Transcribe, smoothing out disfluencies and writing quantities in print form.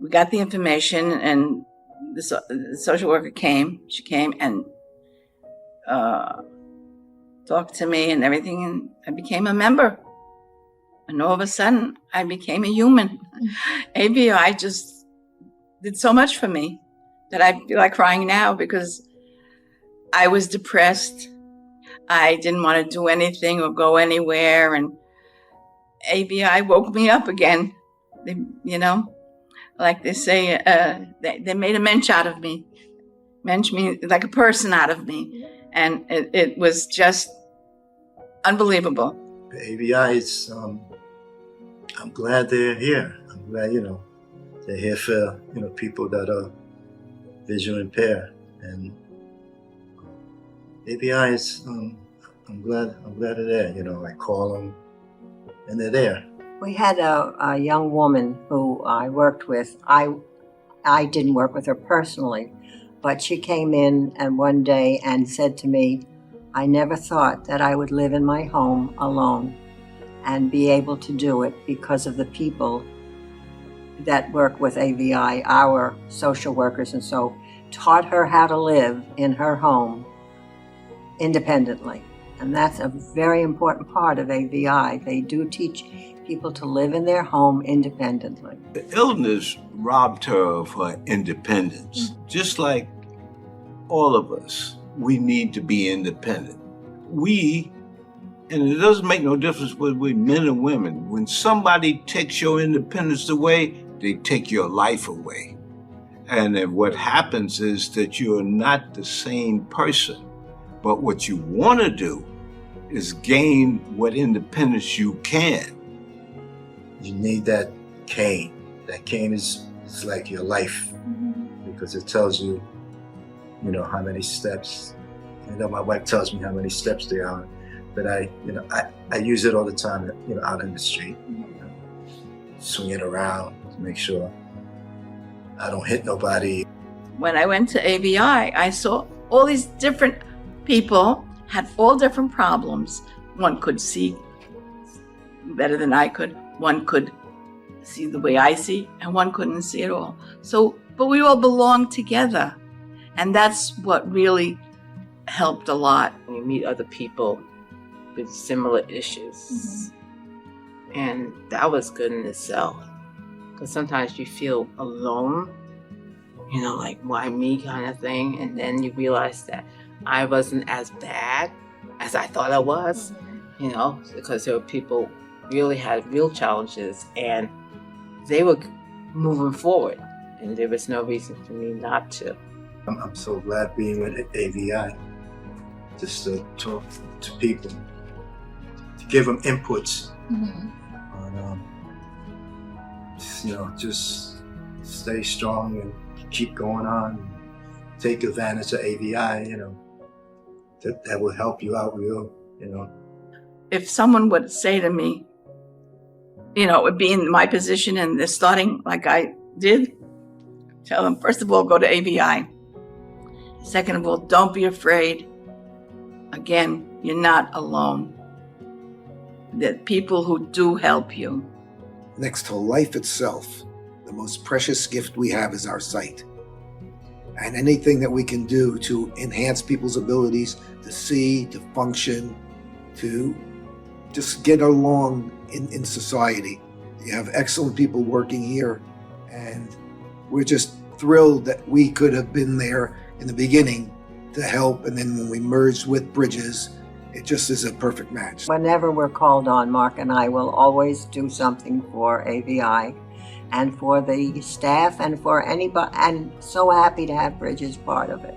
we got the information, and the social worker came. She came and talked to me and everything, and I became a member. And all of a sudden, I became a human. AVI just did so much for me that I feel like crying now, because I was depressed. I didn't want to do anything or go anywhere, and AVI woke me up again. They, like they say, they made a mensch out of me. Mensch means like a person out of me. And it was just unbelievable. The AVI is, I'm glad they're here. I'm glad, they're here for, people that are visually impaired. And AVI is, I'm glad they're there. I call them and they're there. We had a young woman who I worked with. I didn't work with her personally, but she came in and one day and said to me, I never thought that I would live in my home alone and be able to do it because of the people that work with AVI, our social workers, and so taught her how to live in her home independently. And that's a very important part of AVI. They do teach people to live in their home independently. The illness robbed her of her independence. Just like all of us, we need to be independent. And it doesn't make no difference whether we're men or women. When somebody takes your independence away, they take your life away. And then what happens is that you are not the same person. But what you want to do is gain what independence you can. You need that cane. That cane is like your life, because it tells you, how many steps. My wife tells me how many steps there are, but I use it all the time, out in the street, swing it around to make sure I don't hit nobody. When I went to AVI, I saw all these different people had all different problems. One could see better than I could. One could see the way I see, and one couldn't see at all. But we all belonged together. And that's what really helped a lot. You meet other people with similar issues. And that was good in itself. Because sometimes you feel alone, like, why me kind of thing. And then you realize that I wasn't as bad as I thought I was, because there were people really had real challenges and they were moving forward. And there was no reason for me not to. I'm so glad being with AVI, just to talk to people, to give them inputs on, just stay strong and keep going on, take advantage of AVI, that will help you out real, If someone would say to me, would be in my position and they're starting like I did, tell them, first of all, go to AVI. Second of all, don't be afraid. Again, you're not alone. There are people who do help you. Next to life itself, the most precious gift we have is our sight. And anything that we can do to enhance people's abilities to see, to function, to just get along in society. You have excellent people working here, and we're just thrilled that we could have been there in the beginning to help, and then when we merged with Bridges, it just is a perfect match. Whenever we're called on, Mark and I will always do something for AVI and for the staff and for anybody, and so happy to have Bridges part of it.